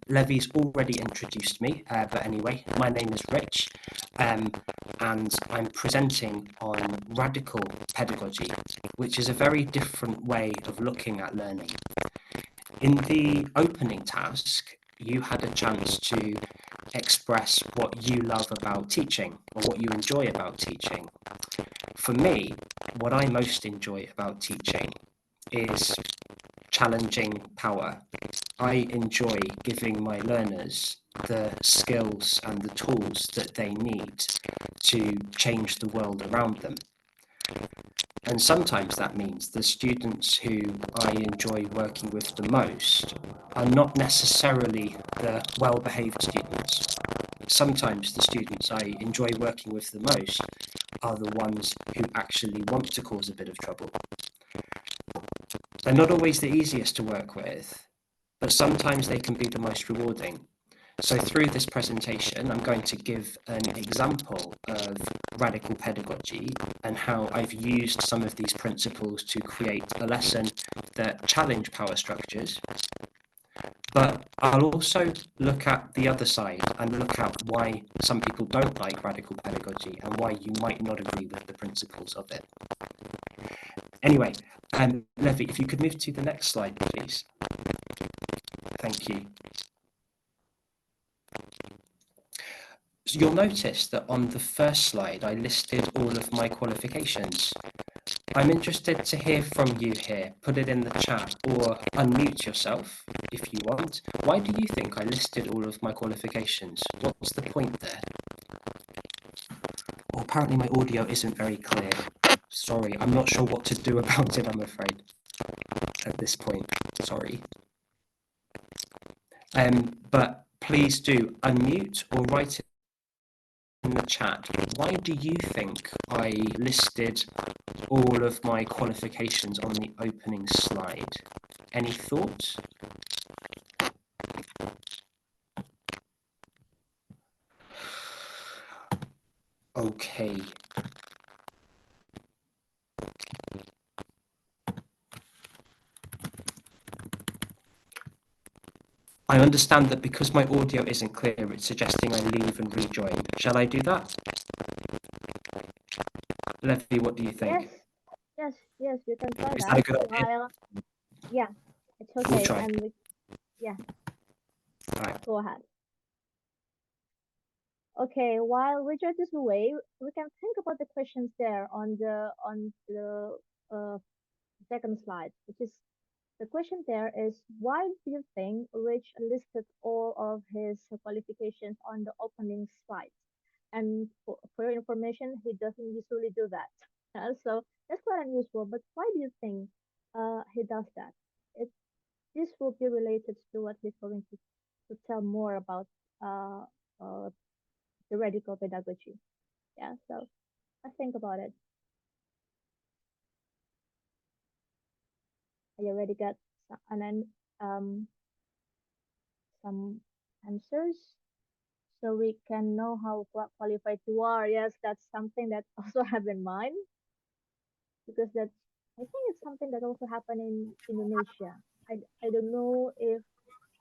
Levy's already introduced me, but anyway, my name is Rich, and I'm presenting on radical pedagogy, which is a very different way of looking at learning. In the opening task, you had a chance to express what you love about teaching or what you enjoy about teaching. For me, what I most enjoy about teaching is challenging power. I enjoy giving my learners the skills and the tools that they need to change the world around them. And sometimes that means the students who I enjoy working with the most are not necessarily the well-behaved students. Sometimes the students I enjoy working with the most are the ones who actually want to cause a bit of trouble. They're not always the easiest to work with, but sometimes they can be the most rewarding. So through this presentation, I'm going to give an example of radical pedagogy and how I've used some of these principles to create a lesson that challenge power structures. But I'll also look at the other side and look at why some people don't like radical pedagogy and why you might not agree with the principles of it. Anyway, Levy, if you could move to the next slide, please. Thank you. So you'll notice that on the first slide, I listed all of my qualifications. I'm interested to hear from you here. Put it in the chat or unmute yourself if you want. Why do you think I listed all of my qualifications? What's the point there? Well, apparently my audio isn't very clear. Sorry, I'm not sure what to do about it, I'm afraid, at this point. Sorry. But please do unmute or write in the chat. Why do you think I listed all of my qualifications on the opening slide? Any thoughts? Okay. I understand that because my audio isn't clear, it's suggesting I leave and rejoin. Shall I do that? Levy, what do you think? Yes, you can try Is that. that a good idea? Yeah, it's okay. We'll try. Yeah. All right. Go ahead. Okay, while Richard is away, we can think about the questions there on the second slide, which is the question there is, why do you think Rich listed all of his qualifications on the opening slide? And for your information, he doesn't usually do that. So that's quite unusual. But why do you think he does that? This will be related to what he's going to tell more about uh, uh, the radical pedagogy. Yeah, so I think about it. Are you ready? Got some answers so we can know how qualified you are. Yes, that's something that also have in mind because I think it's something that also happened in Indonesia. I don't know if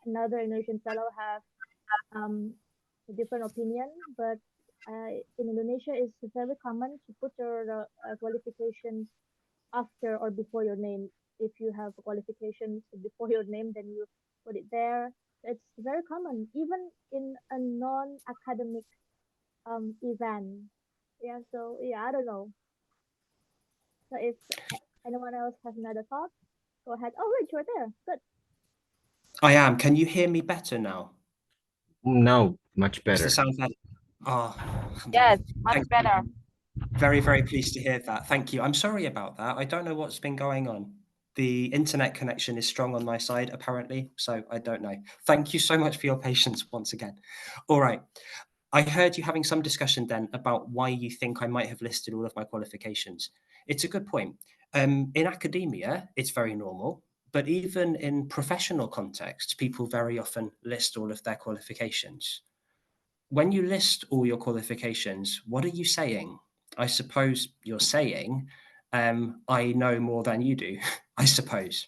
another Indonesian fellow have a different opinion, but in Indonesia, it's very common to put your qualifications after or before your name. If you have qualifications before your name, then you put it there. It's very common, even in a non-academic event. Yeah, so yeah, I don't know. So if anyone else has another thought, go ahead. Oh, Rich, you're there. Good. I am. Can you hear me better now? No, much better. Does the sound better? Oh, yes, much better. Very, very pleased to hear that. Thank you. I'm sorry about that. I don't know what's been going on. The internet connection is strong on my side, apparently, so I don't know. Thank you so much for your patience once again. All right. I heard you having some discussion then about why you think I might have listed all of my qualifications. It's a good point. In academia, it's very normal, but even in professional contexts, people very often list all of their qualifications. When you list all your qualifications, what are you saying? I suppose you're saying, I know more than you do, I suppose.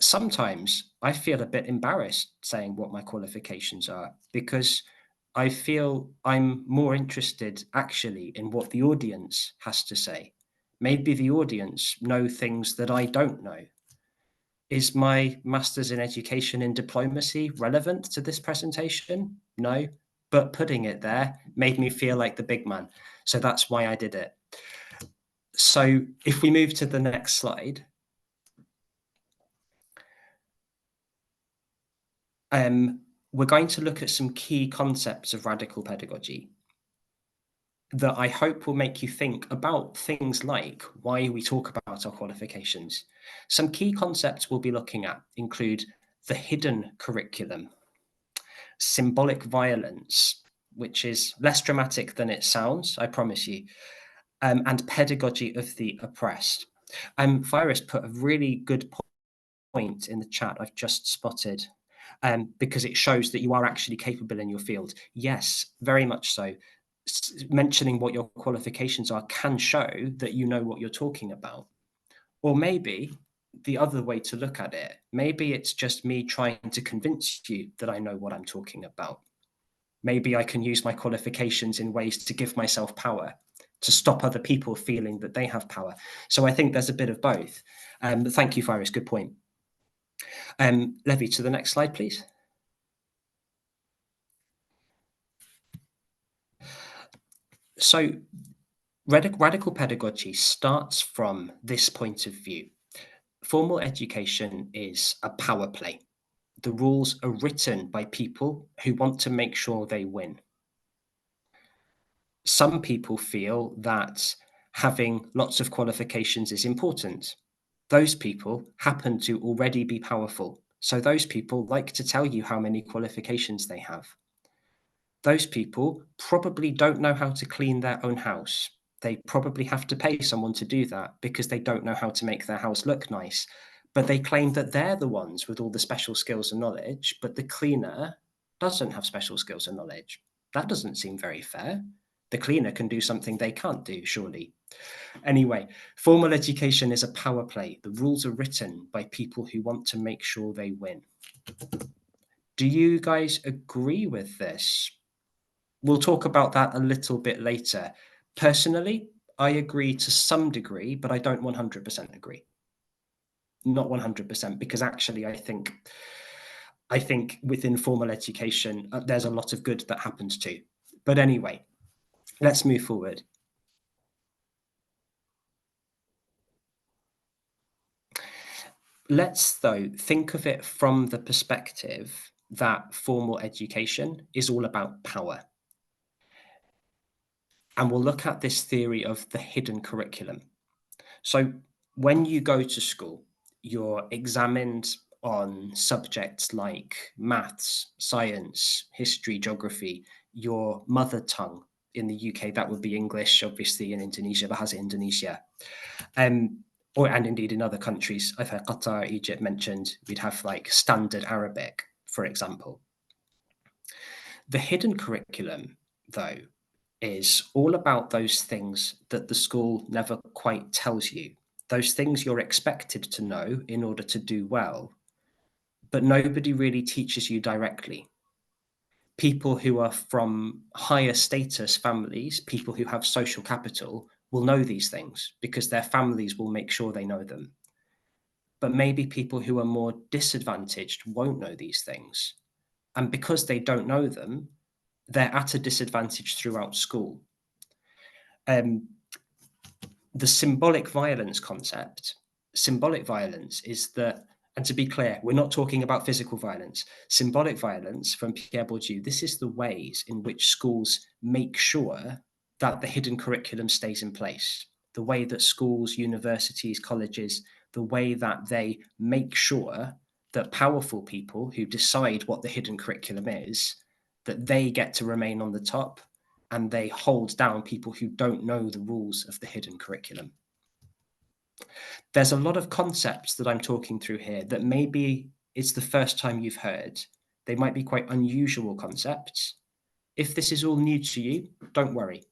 sometimes I feel a bit embarrassed saying what my qualifications are, because I feel I'm more interested actually in what the audience has to say. Maybe the audience know things that I don't know. Is my master's in education in diplomacy relevant to this presentation? No, but putting it there made me feel like the big man. So that's why I did it. So if we move to the next slide, we're going to look at some key concepts of radical pedagogy that I hope will make you think about things like why we talk about our qualifications. Some key concepts we'll be looking at include the hidden curriculum, symbolic violence, which is less dramatic than it sounds, I promise you, and pedagogy of the oppressed. Virus put a really good point in the chat I've just spotted, because it shows that you are actually capable in your field. Yes, very much so. Mentioning what your qualifications are can show that you know what you're talking about. Or maybe the other way to look at it, maybe it's just me trying to convince you that I know what I'm talking about. Maybe I can use my qualifications in ways to give myself power, to stop other people feeling that they have power. So I think there's a bit of both. Thank you, Virus. Good point. Levy, to the next slide, please. So radical pedagogy starts from this point of view. Formal education is a power play. The rules are written by people who want to make sure they win. Some people feel that having lots of qualifications is important. Those people happen to already be powerful. So those people like to tell you how many qualifications they have. Those people probably don't know how to clean their own house. They probably have to pay someone to do that because they don't know how to make their house look nice. But they claim that they're the ones with all the special skills and knowledge, but the cleaner doesn't have special skills and knowledge. That doesn't seem very fair. The cleaner can do something they can't do, surely. Anyway, formal education is a power play. The rules are written by people who want to make sure they win. Do you guys agree with this? We'll talk about that a little bit later. Personally, I agree to some degree, but I don't 100% agree. Not 100%, because actually I think within formal education, there's a lot of good that happens too. But anyway, let's move forward. Let's, though, think of it from the perspective that formal education is all about power. And we'll look at this theory of the hidden curriculum. So when you go to school, you're examined on subjects like maths, science, history, geography, your mother tongue. In the UK, that would be English, obviously in Indonesia, Bahasa Indonesia. And indeed in other countries, I've heard Qatar, Egypt mentioned, we'd have like standard Arabic, for example. The hidden curriculum, though, is all about those things that the school never quite tells you, those things you're expected to know in order to do well, but nobody really teaches you directly. People who are from higher status families, people who have social capital, will know these things because their families will make sure they know them. But maybe people who are more disadvantaged won't know these things. And because they don't know them, they're at a disadvantage throughout school. The symbolic violence concept, symbolic violence is that, and to be clear, we're not talking about physical violence. Symbolic violence, from Pierre Bourdieu, this is the ways in which schools make sure that the hidden curriculum stays in place. The way that schools, universities, colleges, the way that they make sure that powerful people who decide what the hidden curriculum is, that they get to remain on the top, and they hold down people who don't know the rules of the hidden curriculum. There's a lot of concepts that I'm talking through here that maybe it's the first time you've heard. They might be quite unusual concepts. If this is all new to you, don't worry.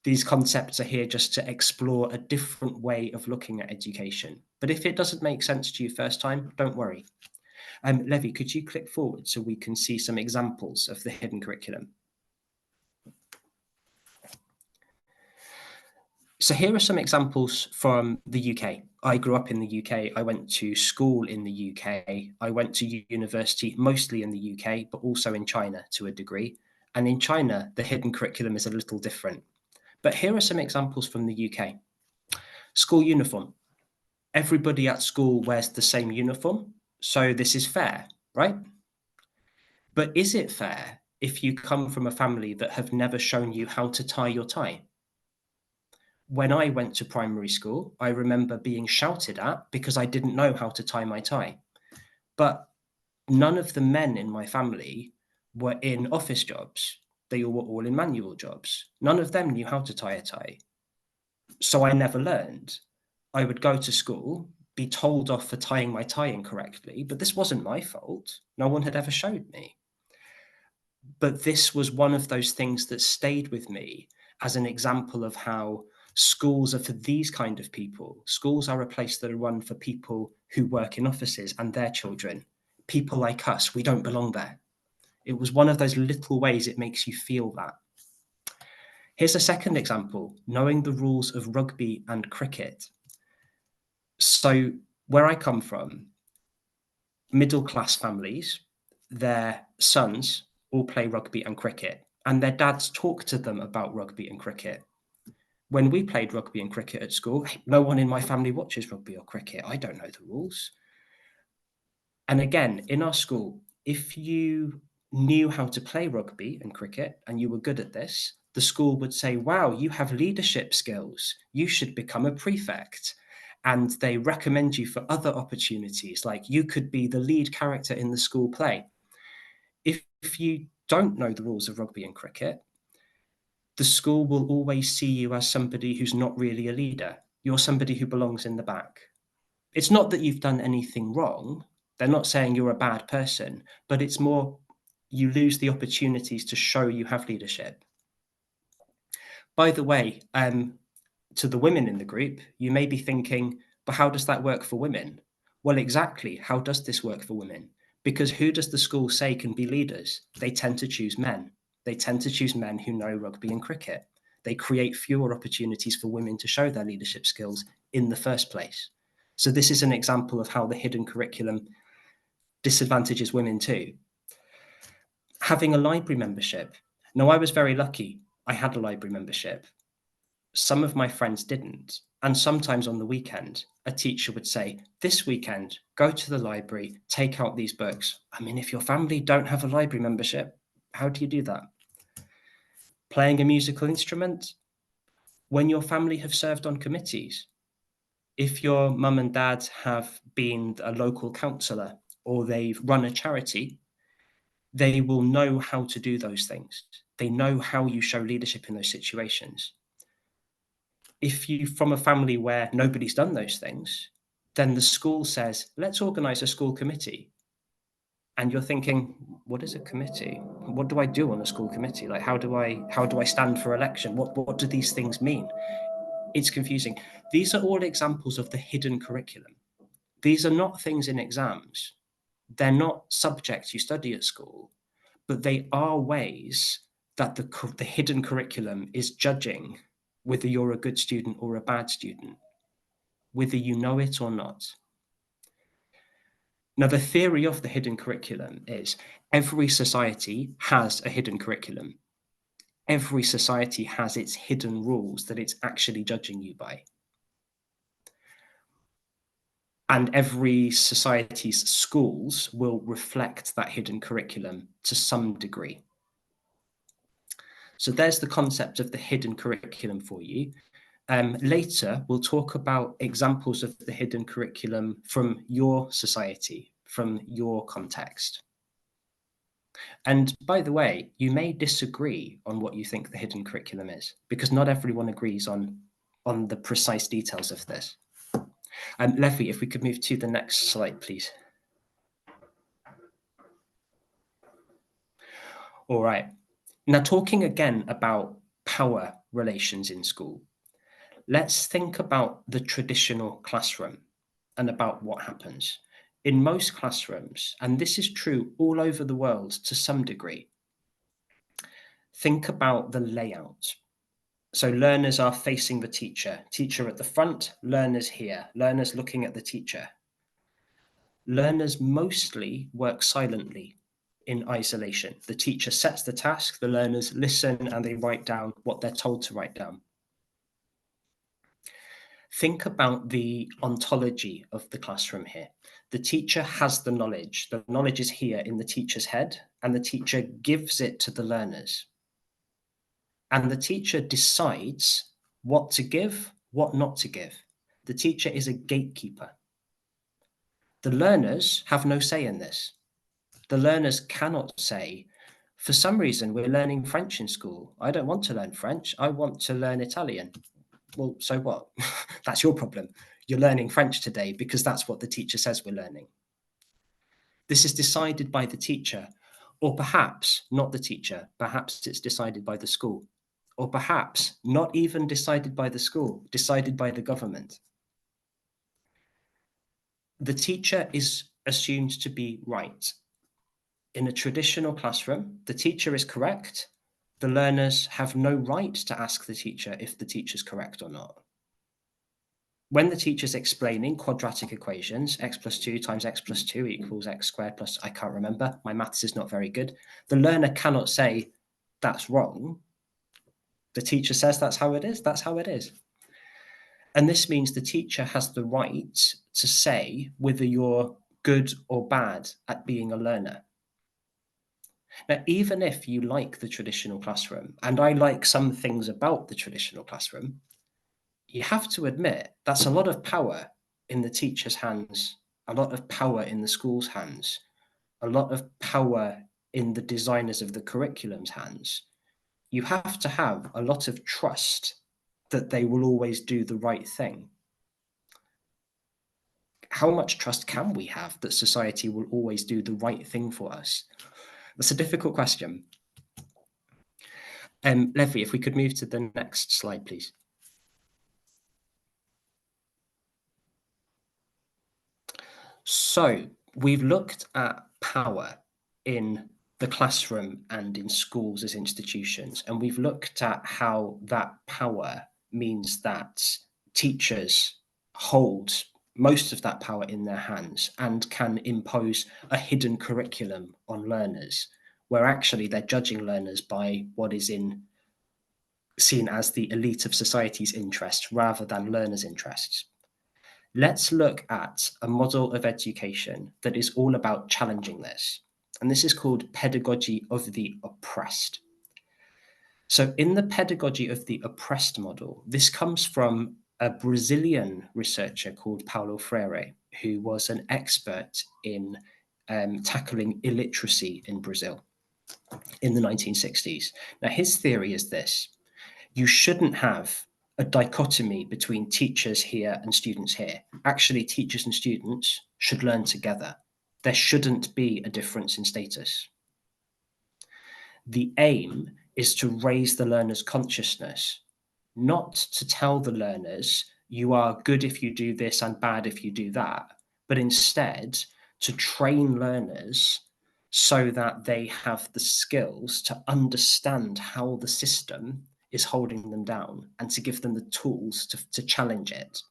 These concepts are here just to explore a different way of looking at education. But if it doesn't make sense to you first time, don't worry. Levi, could you click forward so we can see some examples of the hidden curriculum? So here are some examples from the UK. I grew up in the UK. I went to school in the UK. I went to university mostly in the UK, but also in China to a degree. And in China, the hidden curriculum is a little different. But here are some examples from the UK. School uniform. Everybody at school wears the same uniform, so this is fair, right? But is it fair if you come from a family that have never shown you how to tie your tie? When I went to primary school, I remember being shouted at because I didn't know how to tie my tie. But none of the men in my family were in office jobs. They were all in manual jobs. None of them knew how to tie a tie. So I never learned. I would go to school, be told off for tying my tie incorrectly, but this wasn't my fault. No one had ever showed me. But this was one of those things that stayed with me as an example of how schools are for these kind of people. Schools are a place that are run for people who work in offices and their children. People like us, we don't belong there. It was one of those little ways it makes you feel that. Here's a second example, knowing the rules of rugby and cricket. So where I come from, middle-class families, their sons all play rugby and cricket, and their dads talk to them about rugby and cricket. When we played rugby and cricket at school, no one in my family watches rugby or cricket. I don't know the rules. And again, in our school, if you knew how to play rugby and cricket and you were good at this, the school would say, wow, you have leadership skills. You should become a prefect. And they recommend you for other opportunities, like you could be the lead character in the school play. If you don't know the rules of rugby and cricket, the school will always see you as somebody who's not really a leader. You're somebody who belongs in the back. It's not that you've done anything wrong. They're not saying you're a bad person, but it's more you lose the opportunities to show you have leadership. By the way, to the women in the group, you may be thinking, but how does that work for women? Well, exactly. How does this work for women? Because who does the school say can be leaders? They tend to choose men. They tend to choose men who know rugby and cricket. They create fewer opportunities for women to show their leadership skills in the first place. So this is an example of how the hidden curriculum disadvantages women too. Having a library membership. Now, I was very lucky. I had a library membership. Some of my friends didn't. And sometimes on the weekend, a teacher would say, this weekend, go to the library, take out these books. I mean, if your family don't have a library membership, how do you do that? Playing a musical instrument? When your family have served on committees. If your mum and dad have been a local councillor or they've run a charity, they will know how to do those things. They know how you show leadership in those situations. If you're from a family where nobody's done those things, then the school says, let's organise a school committee. And you're thinking, what is a committee? What do I do on a school committee? Like, how do I stand for election? What do these things mean? It's confusing. These are all examples of the hidden curriculum. These are not things in exams. They're not subjects you study at school, but they are ways that the hidden curriculum is judging whether you're a good student or a bad student, whether you know it or not. Now, the theory of the hidden curriculum is every society has a hidden curriculum. Every society has its hidden rules that it's actually judging you by. And every society's schools will reflect that hidden curriculum to some degree. So there's the concept of the hidden curriculum for you. Later, we'll talk about examples of the hidden curriculum from your society, from your context. And by the way, you may disagree on what you think the hidden curriculum is, because not everyone agrees on the precise details of this. Levi, if we could move to the next slide, please. All right. Now, talking again about power relations in school, let's think about the traditional classroom. and about what happens. In most classrooms, and this is true all over the world to some degree, think about the layout. So learners are facing the teacher at the front, learners here, learners looking at the teacher. Learners mostly work silently in isolation. The teacher sets the task, the learners listen and they write down what they're told to write down. Think about the ontology of the classroom here. The teacher has the knowledge is here in the teacher's head, and the teacher gives it to the learners. And the teacher decides what to give, what not to give. The teacher is a gatekeeper. The learners have no say in this. The learners cannot say, for some reason, we're learning French in school. I don't want to learn French. I want to learn Italian. Well, so what? That's your problem. You're learning French today because that's what the teacher says we're learning. This is decided by the teacher, or perhaps not the teacher. Perhaps it's decided by the school. Or perhaps not even decided by the school, decided by the government. The teacher is assumed to be right. In a traditional classroom, the teacher is correct. The learners have no right to ask the teacher if the teacher's correct or not. When the teacher's explaining quadratic equations, x plus 2 times x plus 2 equals x squared plus, I can't remember, my maths is not very good, the learner cannot say, that's wrong. The teacher says that's how it is, that's how it is. And this means the teacher has the right to say whether you're good or bad at being a learner. Now, even if you like the traditional classroom, and I like some things about the traditional classroom, you have to admit that's a lot of power in the teacher's hands, a lot of power in the school's hands, a lot of power in the designers of the curriculum's hands. You have to have a lot of trust that they will always do the right thing. How much trust can we have that society will always do the right thing for us? That's a difficult question. Levy, if we could move to the next slide, please. So we've looked at power in the classroom and in schools as institutions, and we've looked at how that power means that teachers hold most of that power in their hands and can impose a hidden curriculum on learners, where actually they're judging learners by what is seen as the elite of society's interest rather than learners' interests. Let's look at a model of education that is all about challenging this. And this is called pedagogy of the oppressed. So in the pedagogy of the oppressed model, this comes from a Brazilian researcher called Paulo Freire, who was an expert in tackling illiteracy in Brazil in the 1960s. Now, his theory is this: you shouldn't have a dichotomy between teachers here and students here. Actually, teachers and students should learn together. There shouldn't be a difference in status. The aim is to raise the learner's consciousness, not to tell the learners you are good if you do this and bad if you do that, but instead to train learners so that they have the skills to understand how the system is holding them down and to give them the tools to challenge it.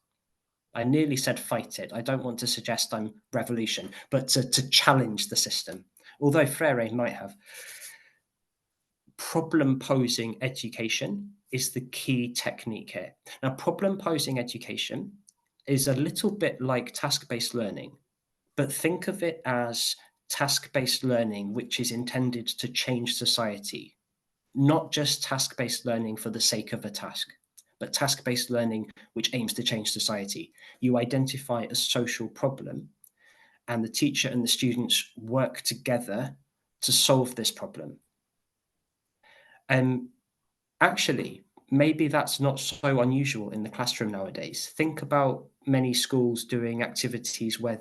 I nearly said fight it. I don't want to suggest I'm revolution, but to challenge the system. Although Freire might have. Problem-posing education is the key technique here. Now, problem-posing education is a little bit like task-based learning, but think of it as task-based learning which is intended to change society, not just task-based learning for the sake of a task, but task-based learning which aims to change society. You identify a social problem, and the teacher and the students work together to solve this problem. Actually, maybe that's not so unusual in the classroom nowadays. Think about many schools doing activities where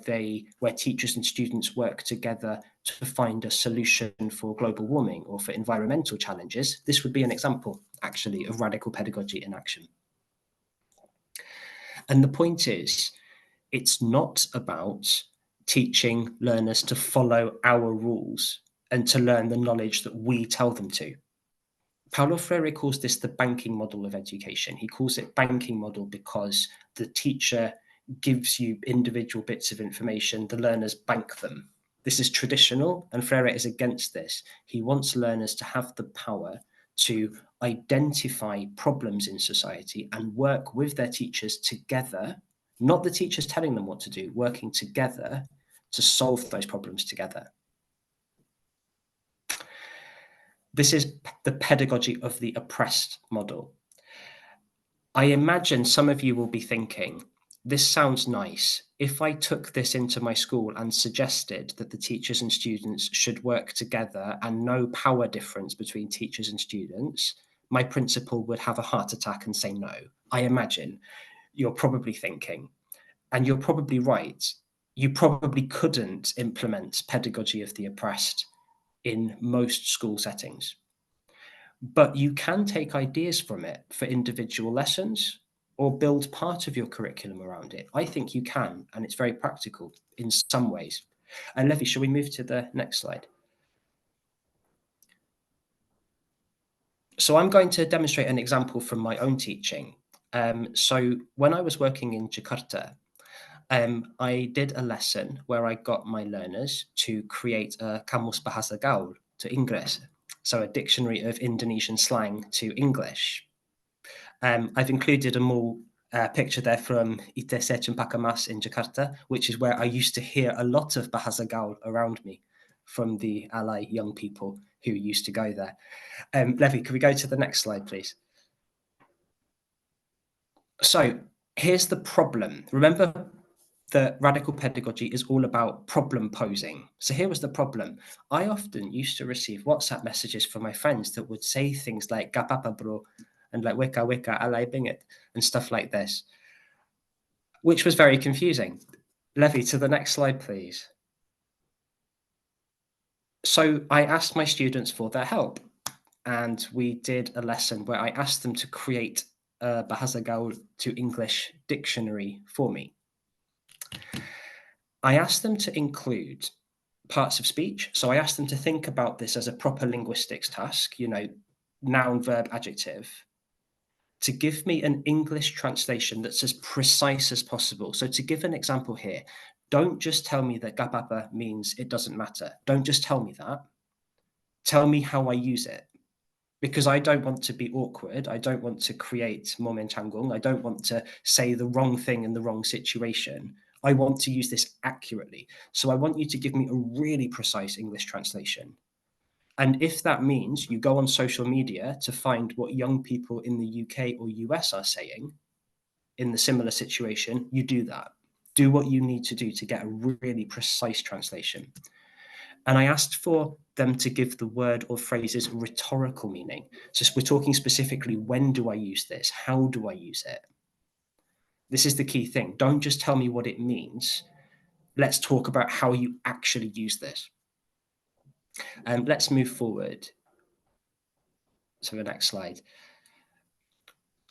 teachers and students work together to find a solution for global warming or for environmental challenges. This would be an example, actually, of radical pedagogy in action. And the point is, It's not about teaching learners to follow our rules and to learn the knowledge that we tell them to. Paulo Freire calls this the banking model of education. He calls it banking model because the teacher gives you individual bits of information, the learners bank them. This is traditional, and Freire is against this. He wants learners to have the power to identify problems in society and work with their teachers together, not the teachers telling them what to do, working together to solve those problems together. This is the pedagogy of the oppressed model. I imagine some of you will be thinking, this sounds nice. If I took this into my school and suggested that the teachers and students should work together and no power difference between teachers and students, my principal would have a heart attack and say no. I imagine you're probably thinking, and you're probably right, you probably couldn't implement pedagogy of the oppressed in most school settings. But you can take ideas from it for individual lessons or build part of your curriculum around it. I think you can, and it's very practical in some ways. And Levi, shall we move to the next slide? So I'm going to demonstrate an example from my own teaching. So when I was working in Jakarta, I did a lesson where I got my learners to create a Kamus Bahasa Gaul to English, so a dictionary of Indonesian slang to English. I've included a more picture there from ITC Cempaka Mas in Jakarta, which is where I used to hear a lot of Bahasa Gaul around me from the ally young people who used to go there. Levi, could we go to the next slide, please? So here's the problem. Remember that radical pedagogy is all about problem posing. So here was the problem. I often used to receive WhatsApp messages from my friends that would say things like "Gapapa bro," and like "Weka weka alay bingit," and stuff like this, which was very confusing. Levi, to the next slide, please. So I asked my students for their help, and we did a lesson where I asked them to create a Bahasa Gaul to English dictionary for me. I asked them to include parts of speech. So I asked them to think about this as a proper linguistics task, noun, verb, adjective, to give me an English translation that's as precise as possible. So to give an example here, don't just tell me that gapapa means it doesn't matter. Don't just tell me that. Tell me how I use it. Because I don't want to be awkward. I don't want to create momen canggung. I don't want to say the wrong thing in the wrong situation. I want to use this accurately. So I want you to give me a really precise English translation. And if that means you go on social media to find what young people in the UK or US are saying in the similar situation, you do that. Do what you need to do to get a really precise translation. And I asked for them to give the word or phrases rhetorical meaning. So we're talking specifically, when do I use this? How do I use it? This is the key thing. Don't just tell me what it means. Let's talk about how you actually use this. Let's move forward to the next slide.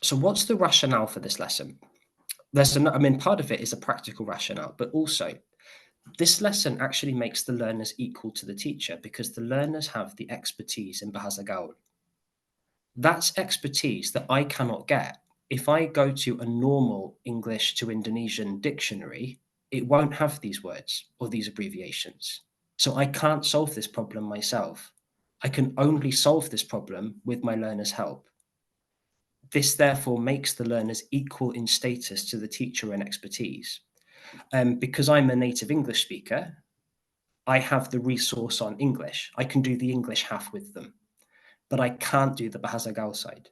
So what's the rationale for this lesson? Part of it is a practical rationale, but also this lesson actually makes the learners equal to the teacher because the learners have the expertise in Bahasa Gaul. That's expertise that I cannot get. If I go to a normal English to Indonesian dictionary, it won't have these words or these abbreviations. So I can't solve this problem myself. I can only solve this problem with my learners' help. This therefore makes the learners equal in status to the teacher and expertise. Because I'm a native English speaker, I have the resource on English. I can do the English half with them, but I can't do the Bahasa Gaul side.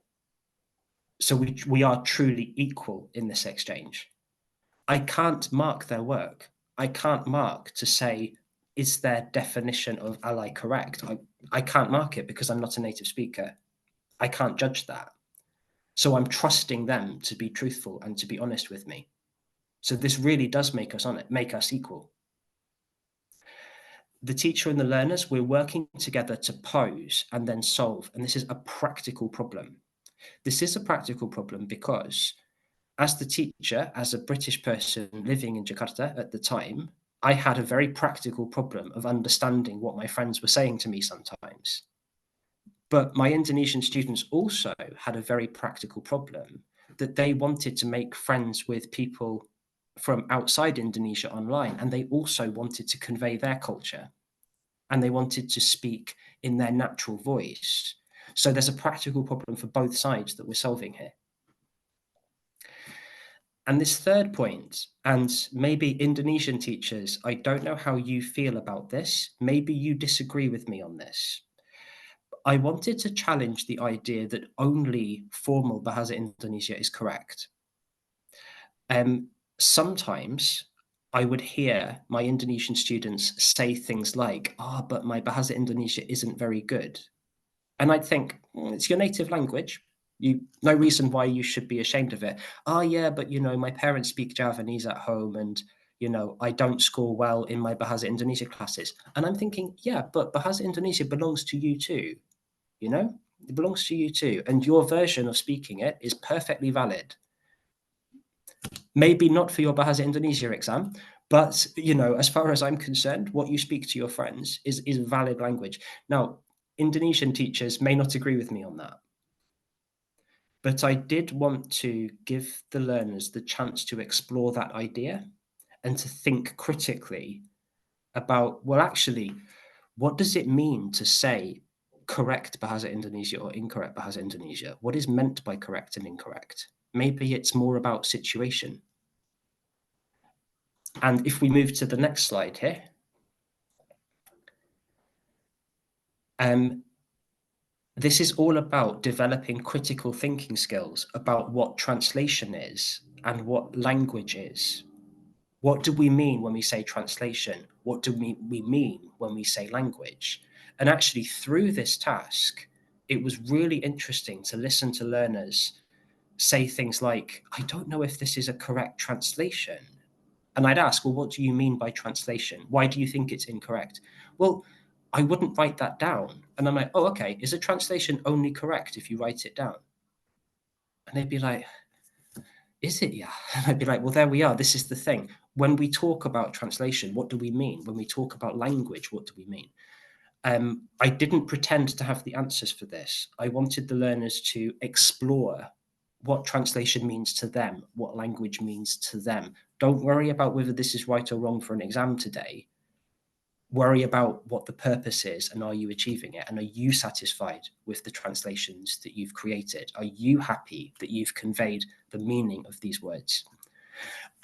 So we are truly equal in this exchange. I can't mark their work. I can't mark to say, is their definition of ally correct? I can't mark it because I'm not a native speaker. I can't judge that. So I'm trusting them to be truthful and to be honest with me. So this really does make us equal. The teacher and the learners, we're working together to pose and then solve. And this is a practical problem. This is a practical problem because as the teacher, as a British person living in Jakarta at the time, I had a very practical problem of understanding what my friends were saying to me sometimes. But my Indonesian students also had a very practical problem that they wanted to make friends with people from outside Indonesia online, and they also wanted to convey their culture, and they wanted to speak in their natural voice. So there's a practical problem for both sides that we're solving here. And this third point, and maybe Indonesian teachers, I don't know how you feel about this. Maybe you disagree with me on this. I wanted to challenge the idea that only formal Bahasa Indonesia is correct. Sometimes I would hear my Indonesian students say things like, but my Bahasa Indonesia isn't very good. And I'd think, it's your native language. No reason why you should be ashamed of it. Yeah, but my parents speak Javanese at home, and I don't score well in my Bahasa Indonesia classes. And I'm thinking, yeah, but Bahasa Indonesia belongs to you too. It belongs to you too, and your version of speaking it is perfectly valid. Maybe not for your Bahasa Indonesia exam, but as far as I'm concerned, what you speak to your friends is valid language. Now, Indonesian teachers may not agree with me on that, but I did want to give the learners the chance to explore that idea and to think critically about, well, actually, what does it mean to say correct Bahasa Indonesia or incorrect Bahasa Indonesia? What is meant by correct and incorrect? Maybe it's more about situation. And if we move to the next slide here, this is all about developing critical thinking skills about what translation is and what language is. What do we mean when we say translation? What do we mean when we say language? And actually, through this task, it was really interesting to listen to learners say things like, I don't know if this is a correct translation. And I'd ask, well, what do you mean by translation? Why do you think it's incorrect? Well, I wouldn't write that down. And I'm like, oh, okay, is a translation only correct if you write it down? And they'd be like, is it? Yeah. And I'd be like, well, there we are. This is the thing. When we talk about translation, what do we mean? When we talk about language, what do we mean? I didn't pretend to have the answers for this. I wanted the learners to explore what translation means to them, what language means to them. Don't worry about whether this is right or wrong for an exam today. Worry about what the purpose is, and are you achieving it? And are you satisfied with the translations that you've created? Are you happy that you've conveyed the meaning of these words?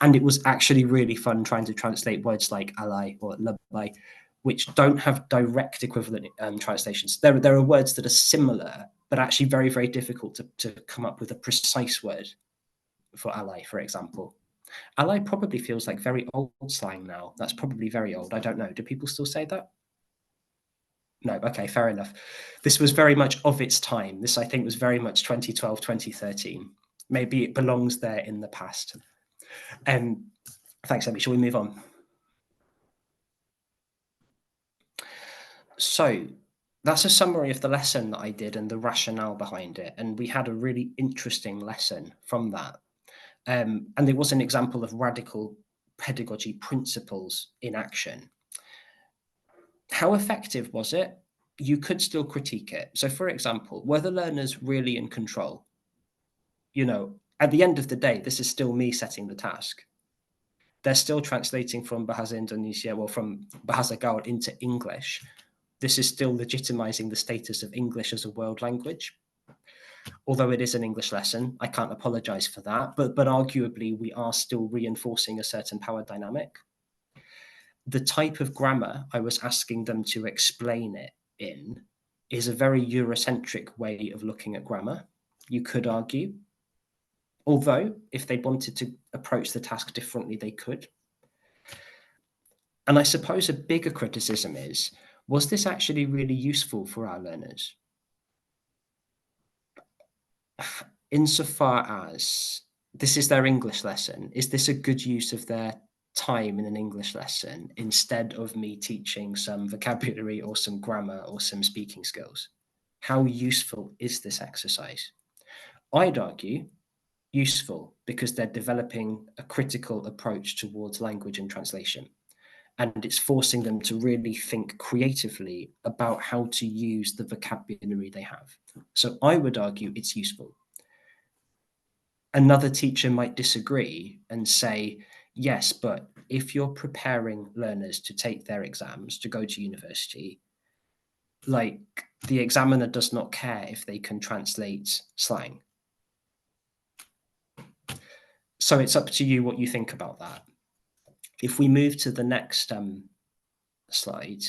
And it was actually really fun trying to translate words like alai or labai, which don't have direct equivalent translations. There are words that are similar, but actually very, very difficult to come up with a precise word for alai, for example. Ally probably feels like very old slang now. That's probably very old. I don't know. Do people still say that? No. Okay, fair enough. This was very much of its time. This, I think, was very much 2012, 2013. Maybe it belongs there in the past. Thanks, Emmy. Shall we move on? So that's a summary of the lesson that I did and the rationale behind it. And we had a really interesting lesson from that. And it was an example of radical pedagogy principles in action. How effective was it? You could still critique it. So, for example, were the learners really in control? At the end of the day, this is still me setting the task. They're still translating from Bahasa Indonesia or from Bahasa Gaul into English. This is still legitimizing the status of English as a world language. Although it is an English lesson, I can't apologize for that. But arguably, we are still reinforcing a certain power dynamic. The type of grammar I was asking them to explain it in is a very Eurocentric way of looking at grammar, you could argue. Although, if they wanted to approach the task differently, they could. And I suppose a bigger criticism is, was this actually really useful for our learners? Insofar as this is their English lesson, is this a good use of their time in an English lesson instead of me teaching some vocabulary or some grammar or some speaking skills? How useful is this exercise? I'd argue useful because they're developing a critical approach towards language and translation. And it's forcing them to really think creatively about how to use the vocabulary they have. So I would argue it's useful. Another teacher might disagree and say, yes, but if you're preparing learners to take their exams to go to university, like the examiner does not care if they can translate slang. So it's up to you what you think about that. If we move to the next slide,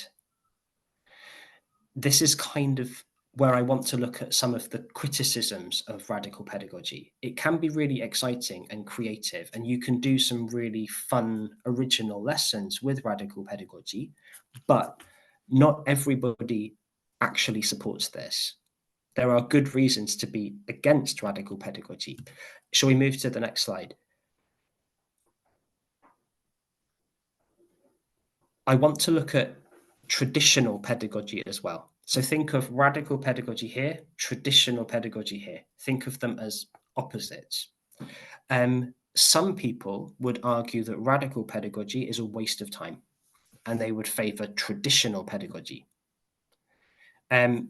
this is kind of where I want to look at some of the criticisms of radical pedagogy. It can be really exciting and creative, and you can do some really fun, original lessons with radical pedagogy, but not everybody actually supports this. There are good reasons to be against radical pedagogy. Shall we move to the next slide? I want to look at traditional pedagogy as well. So think of radical pedagogy here, traditional pedagogy here. Think of them as opposites. Some people would argue that radical pedagogy is a waste of time, and they would favor traditional pedagogy.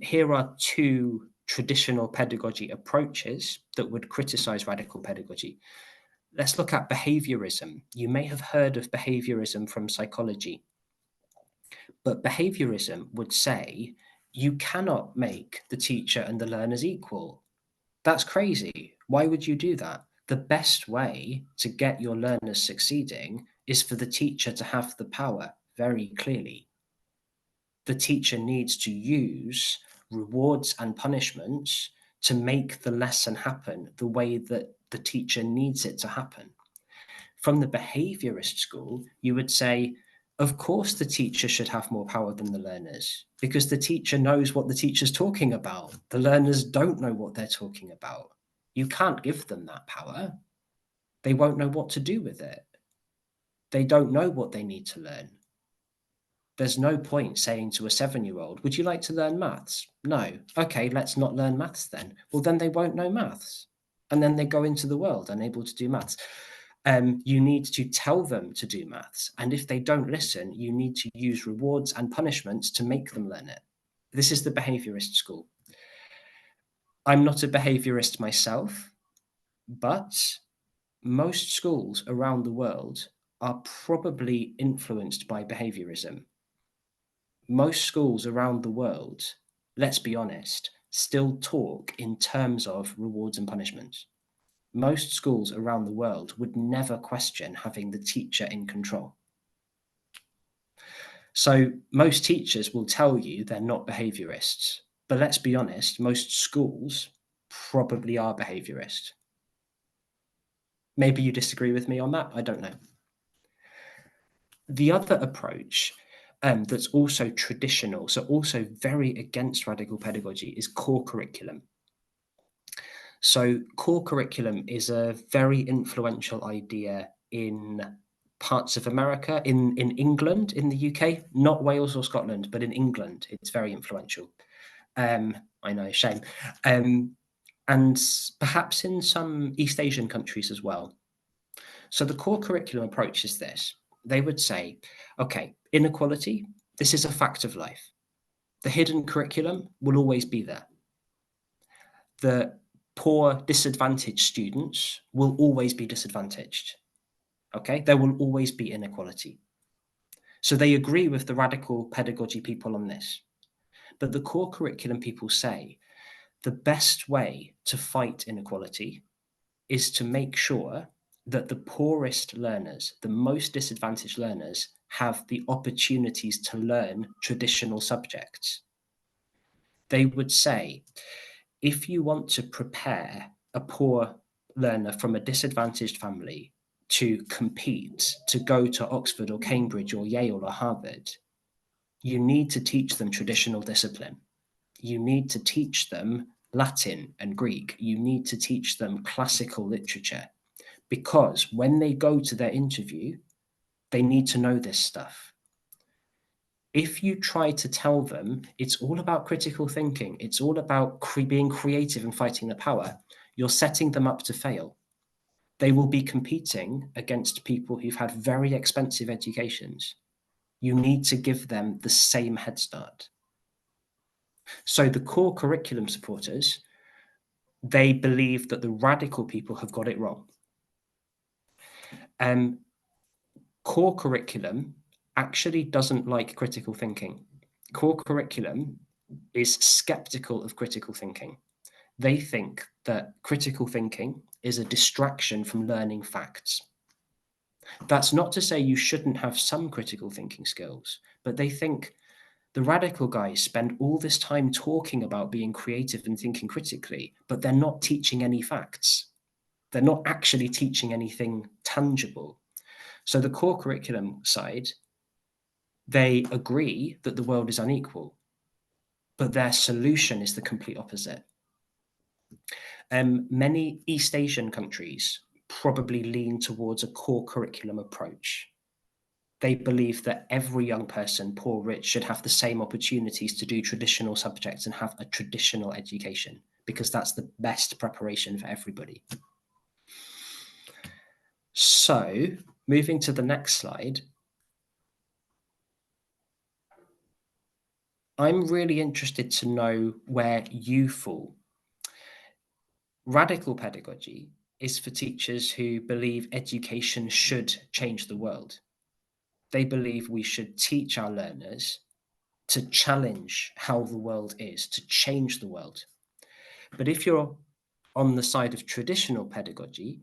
Here are two traditional pedagogy approaches that would criticize radical pedagogy. Let's look at behaviorism. You may have heard of behaviorism from psychology. But behaviorism would say you cannot make the teacher and the learners equal. That's crazy. Why would you do that? The best way to get your learners succeeding is for the teacher to have the power very clearly. The teacher needs to use rewards and punishments to make the lesson happen the way that the teacher needs it to happen. From the behaviorist school, you would say, of course, the teacher should have more power than the learners because the teacher knows what the teacher's talking about. The learners don't know what they're talking about. You can't give them that power. They won't know what to do with it. They don't know what they need to learn. There's no point saying to a 7-year-old, would you like to learn maths? No. Okay, let's not learn maths then. Well, then they won't know maths. And then they go into the world unable to do maths. You need to tell them to do maths. And if they don't listen, you need to use rewards and punishments to make them learn it. This is the behaviorist school. I'm not a behaviorist myself, but most schools around the world are probably influenced by behaviorism. Most schools around the world, let's be honest, still talk in terms of rewards and punishments. Most schools around the world would never question having the teacher in control. So most teachers will tell you they're not behaviorists, but let's be honest, most schools probably are behaviorist. Maybe you disagree with me on that, I don't know. The other approach that's also traditional, so also very against radical pedagogy, is core curriculum. So core curriculum is a very influential idea in parts of America, in England, in the UK, not Wales or Scotland, but in England, it's very influential. I know, shame. And perhaps in some East Asian countries as well. So the core curriculum approach is this. They would say, okay, inequality, this is a fact of life. The hidden curriculum will always be there. The poor, disadvantaged students will always be disadvantaged. Okay, there will always be inequality. So they agree with the radical pedagogy people on this. But the core curriculum people say the best way to fight inequality is to make sure that the poorest learners, the most disadvantaged learners, have the opportunities to learn traditional subjects. They would say, if you want to prepare a poor learner from a disadvantaged family to compete, to go to Oxford or Cambridge or Yale or Harvard, you need to teach them traditional discipline. You need to teach them Latin and Greek. You need to teach them classical literature, because when they go to their interview, they need to know this stuff. If you try to tell them it's all about critical thinking, it's all about being creative and fighting the power, you're setting them up to fail. They will be competing against people who've had very expensive educations. You need to give them the same head start. So the core curriculum supporters, they believe that the radical people have got it wrong. Core curriculum actually doesn't like critical thinking. Core curriculum is skeptical of critical thinking. They think that critical thinking is a distraction from learning facts. That's not to say you shouldn't have some critical thinking skills, but they think the radical guys spend all this time talking about being creative and thinking critically, but they're not teaching any facts. They're not actually teaching anything tangible. So the core curriculum side, they agree that the world is unequal, but their solution is the complete opposite. Many East Asian countries probably lean towards a core curriculum approach. They believe that every young person, poor, rich, should have the same opportunities to do traditional subjects and have a traditional education, because that's the best preparation for everybody. So, moving to the next slide, I'm really interested to know where you fall. Radical pedagogy is for teachers who believe education should change the world. They believe we should teach our learners to challenge how the world is, to change the world. But if you're on the side of traditional pedagogy,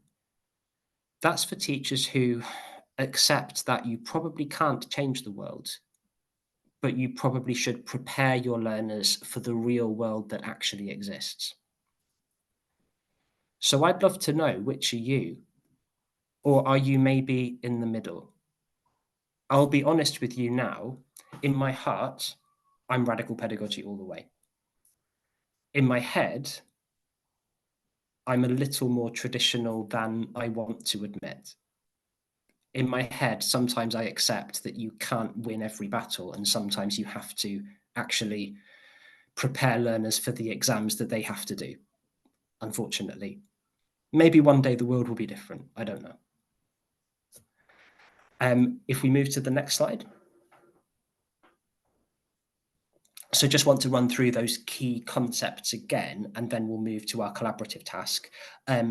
that's for teachers who accept that you probably can't change the world, but you probably should prepare your learners for the real world that actually exists. So I'd love to know, which are you? Or are you maybe in the middle? I'll be honest with you now. In my heart, I'm radical pedagogy all the way. In my head, I'm a little more traditional than I want to admit. In my head, sometimes I accept that you can't win every battle, and sometimes you have to actually prepare learners for the exams that they have to do, unfortunately. Maybe one day the world will be different. I don't know. If we move to the next slide. So just want to run through those key concepts again, and then we'll move to our collaborative task.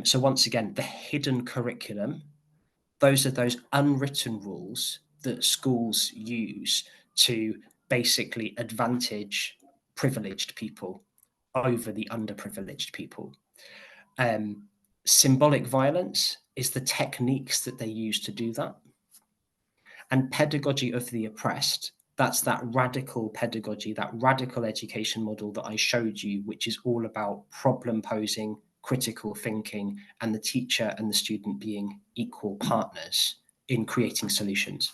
So once again, the hidden curriculum, those are those unwritten rules that schools use to basically advantage privileged people over the underprivileged people. Symbolic violence is the techniques that they use to do that. And pedagogy of the oppressed, that's that radical pedagogy, that radical education model that I showed you, which is all about problem posing, critical thinking, and the teacher and the student being equal partners in creating solutions.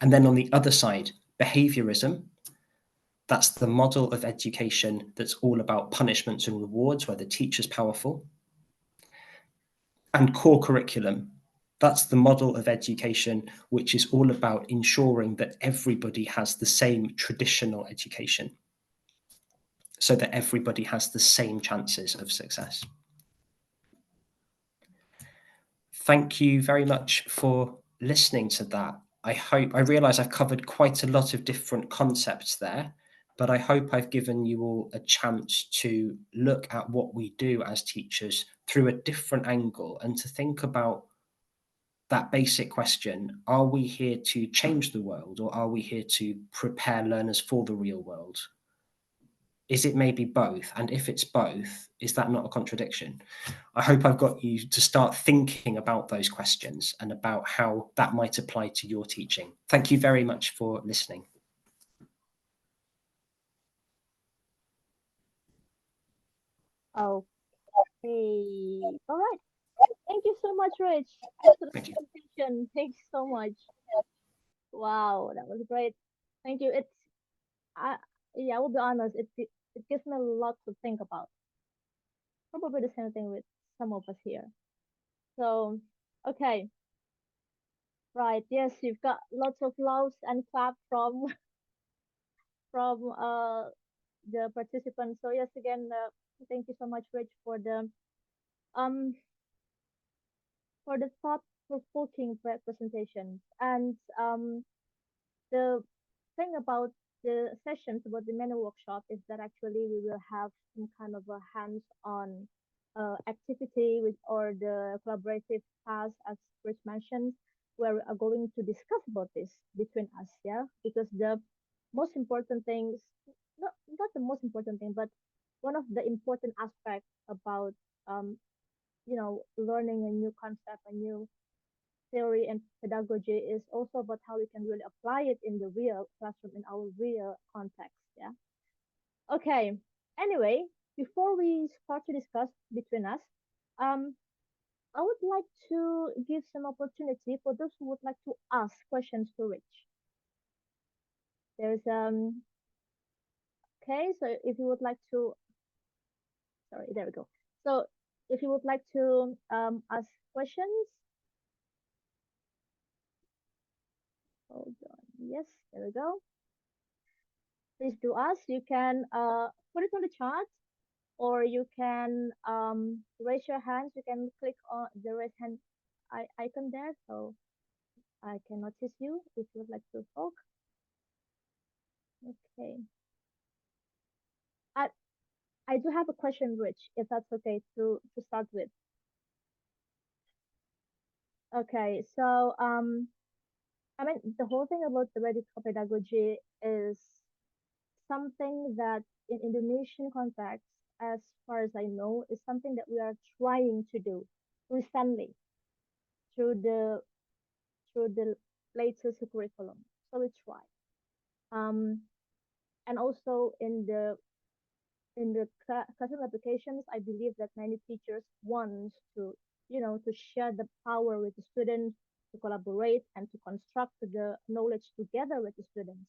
And then on the other side, behaviorism, that's the model of education that's all about punishments and rewards, where the teacher's powerful. And core curriculum, that's the model of education which is all about ensuring that everybody has the same traditional education, so that everybody has the same chances of success. Thank you very much for listening to that. I realize I've covered quite a lot of different concepts there, but I hope I've given you all a chance to look at what we do as teachers through a different angle and to think about that basic question: are we here to change the world, or are we here to prepare learners for the real world? Is it maybe both? And if it's both, is that not a contradiction? I hope I've got you to start thinking about those questions and about how that might apply to your teaching. Thank you very much for listening. Okay. All right. Thank you so much, Rich. Thanks for the Thank you. presentation. Thanks so much. Wow, that was great. Thank you. I, yeah, I will be honest. It gives me a lot to think about. Probably the same thing with some of us here. So, okay, right. Yes, you've got lots of loves and clap from from the participants. So yes, again, thank you so much, Rich, for the um for the thought-provoking presentation. And the thing about the sessions, about the menu workshop, is that actually we will have some kind of a hands-on activity with or the collaborative task, as Chris mentioned, where we are going to discuss about this between us, yeah, because the most important things, not the most important thing, but one of the important aspects about learning a new concept, a new theory and pedagogy is also about how we can really apply it in the real classroom, in our real context. Yeah. Okay. Anyway, before we start to discuss between us, um, I would like to give some opportunity for those who would like to ask questions to Rich. There's okay, so if you would like to, sorry, there we go. So if you would like to ask questions, hold on. Yes, there we go. Please do ask. You can put it on the chat, or you can raise your hands. You can click on the raise hand icon there, so I can notice you if you would like to talk. Okay. I I do have a question, Rich, if that's okay to start with. Okay, so I mean the whole thing about the radical pedagogy is something that in Indonesian context, as far as I know, is something that we are trying to do recently through the through the latest curriculum. So we try. Um, and also in the classroom applications, I believe that many teachers want to to share the power with the students, to collaborate and to construct the knowledge together with the students.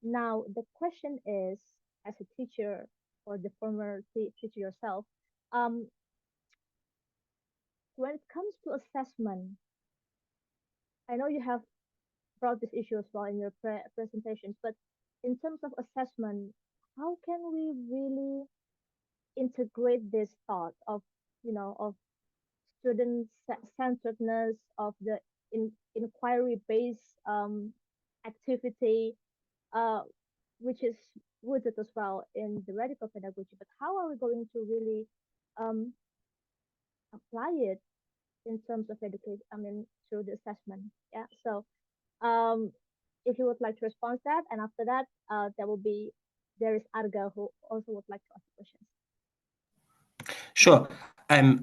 Now the question is, as a teacher or the former teacher yourself, um, when it comes to assessment, I know you have brought this issue as well in your presentations, but in terms of assessment, how can we really integrate this thought of of student centeredness, of the inquiry based activity, uh, which is rooted as well in the radical pedagogy, but how are we going to really um, apply it in terms of education, I mean through the assessment? Yeah, so um, if you would like to respond to that, and after that, there is Arga who also would like to ask questions. Sure.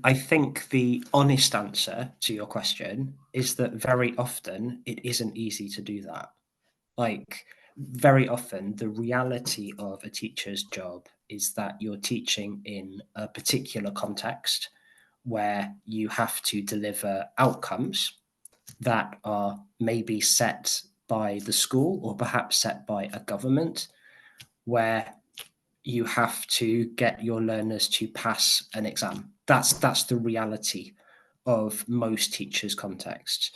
I think the honest answer to your question is that very often it isn't easy to do that. Like, very often, the reality of a teacher's job is that you're teaching in a particular context where you have to deliver outcomes that are maybe set by the school or perhaps set by a government, where you have to get your learners to pass an exam. That's the reality of most teachers' contexts.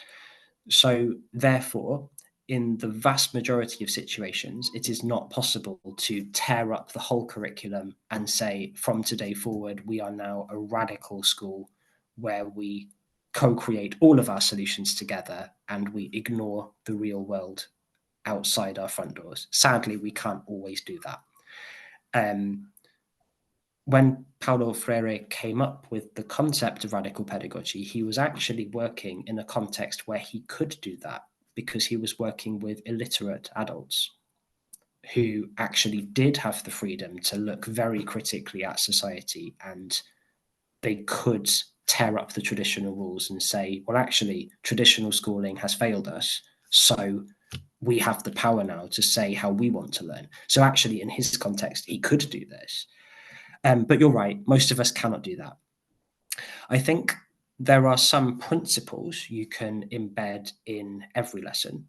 So therefore, in the vast majority of situations, it is not possible to tear up the whole curriculum and say, from today forward, we are now a radical school where we co-create all of our solutions together and we ignore the real world outside our front doors. Sadly, we can't always do that. When Paulo Freire came up with the concept of radical pedagogy, he was actually working in a context where he could do that because he was working with illiterate adults who actually did have the freedom to look very critically at society, and they could tear up the traditional rules and say, well, actually, traditional schooling has failed us. So we have the power now to say how we want to learn. So actually, in his context, he could do this. But you're right, most of us cannot do that. I think there are some principles you can embed in every lesson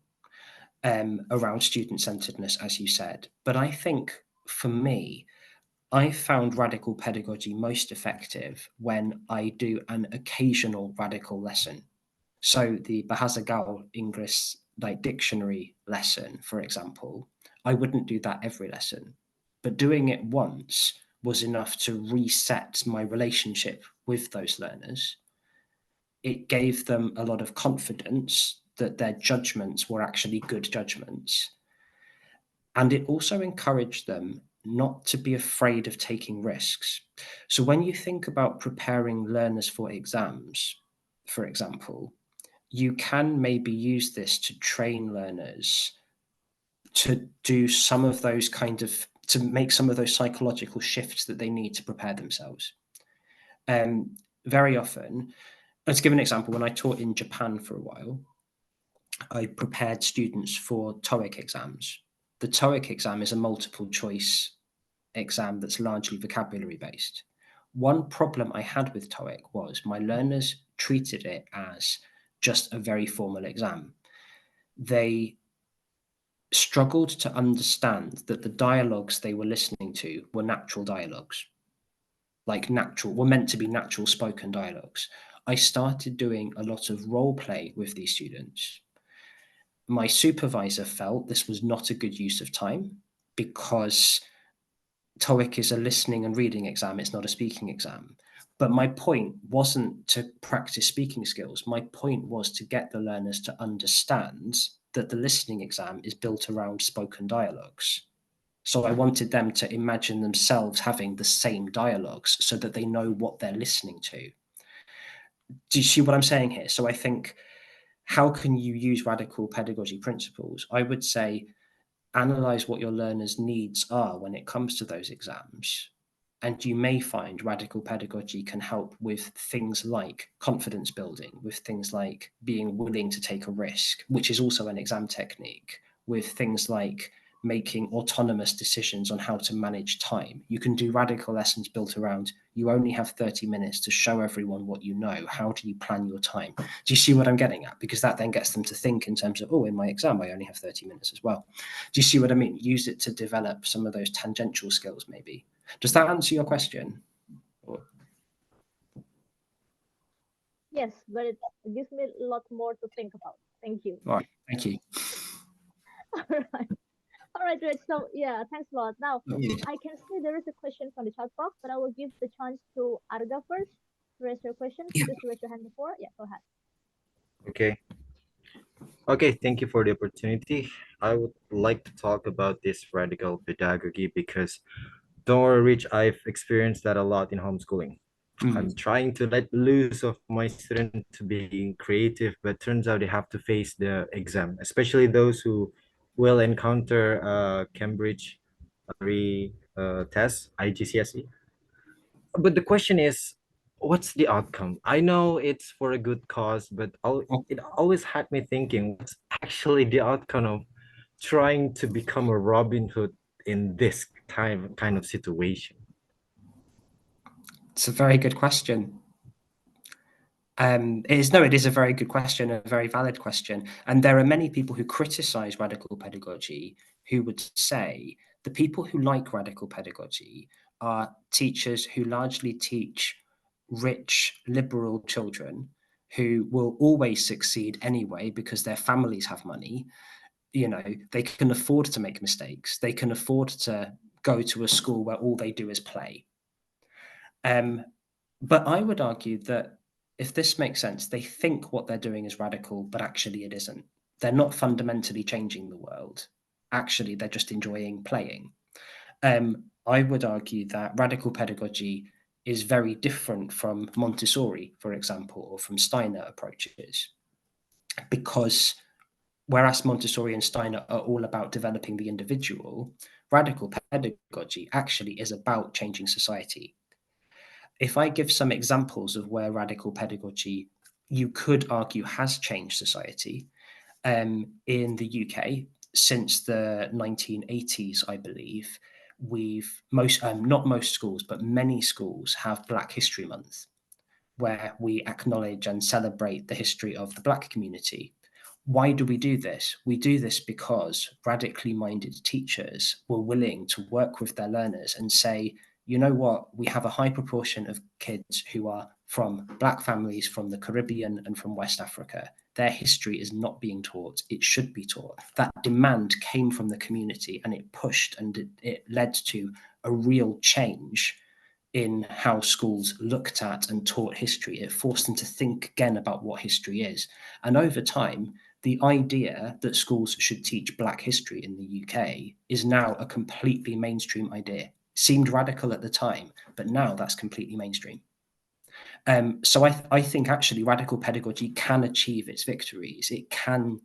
around student-centeredness, as you said. But I think for me, I found radical pedagogy most effective when I do an occasional radical lesson. So the Bahasa Gaul English like dictionary lesson, for example, I wouldn't do that every lesson, but doing it once was enough to reset my relationship with those learners it gave them a lot of confidence that their judgments were actually good judgments. And it also encouraged them not to be afraid of taking risks. So when you think about preparing learners for exams, for example, you can maybe use this to train learners to do some of those to make some of those psychological shifts that they need to prepare themselves. Very often, let's give an example. When I taught in Japan for a while, I prepared students for TOEIC exams. The TOEIC exam is a multiple choice exam that's largely vocabulary based. One problem I had with TOEIC was my learners treated it as just a very formal exam. They struggled to understand that the dialogues they were listening to were natural dialogues, were meant to be natural spoken dialogues. I started doing a lot of role play with these students. My supervisor felt this was not a good use of time because TOEIC is a listening and reading exam, it's not a speaking exam. But my point wasn't to practice speaking skills. My point was to get the learners to understand that the listening exam is built around spoken dialogues. So I wanted them to imagine themselves having the same dialogues so that they know what they're listening to. Do you see what I'm saying here? So I think, how can you use radical pedagogy principles? I would say, analyze what your learners' needs are when it comes to those exams. And you may find radical pedagogy can help with things like confidence building, with things like being willing to take a risk, which is also an exam technique, with things like making autonomous decisions on how to manage time. You can do radical lessons built around, you only have 30 minutes to show everyone what you know. How do you plan your time? Do you see what I'm getting at? Because that then gets them to think in terms of, oh, in my exam, I only have 30 minutes as well. Do you see what I mean? Use it to develop some of those tangential skills, maybe. Does that answer your question? Yes, but it gives me a lot more to think about. Thank you. All right, thank you. All right. All right, Rich. So yeah, thanks a lot. Now, I can see there is a question from the chat box, but I will give the chance to Arga first to raise your question. Yeah. Just raise your hand before. Yeah, go ahead. Okay. Okay, thank you for the opportunity. I would like to talk about this radical pedagogy because don't worry, Rich, I've experienced that a lot in homeschooling. I'm trying to let loose of my student to being creative, but turns out they have to face the exam, especially those who will encounter Cambridge test, IGCSE. But the question is, what's the outcome? I know it's for a good cause, but it always had me thinking, what's actually the outcome of trying to become a Robin Hood in this kind of situation? It's a very good question. It is a very good question, a very valid question. And there are many people who criticize radical pedagogy who would say the people who like radical pedagogy are teachers who largely teach rich, liberal children who will always succeed anyway because their families have money. You know, they can afford to make mistakes. They can afford to go to a school where all they do is play. But I would argue that if this makes sense, they think what they're doing is radical, but actually it isn't. They're not fundamentally changing the world. Actually, they're just enjoying playing. I would argue that radical pedagogy is very different from Montessori, for example, or from Steiner approaches, because whereas Montessori and Steiner are all about developing the individual, radical pedagogy actually is about changing society. If I give some examples of where radical pedagogy, you could argue, has changed society, in the UK since the 1980s, I believe, not most schools, but many schools have Black History Month, where we acknowledge and celebrate the history of the Black community. Why do we do this? We do this because radically minded teachers were willing to work with their learners and say, you know what, we have a high proportion of kids who are from Black families from the Caribbean and from West Africa. Their history is not being taught. It should be taught. That demand came from the community and it pushed and it led to a real change in how schools looked at and taught history. It forced them to think again about what history is. And over time, the idea that schools should teach Black history in the UK is now a completely mainstream idea. Seemed radical at the time, but now that's completely mainstream. So I think actually radical pedagogy can achieve its victories. It can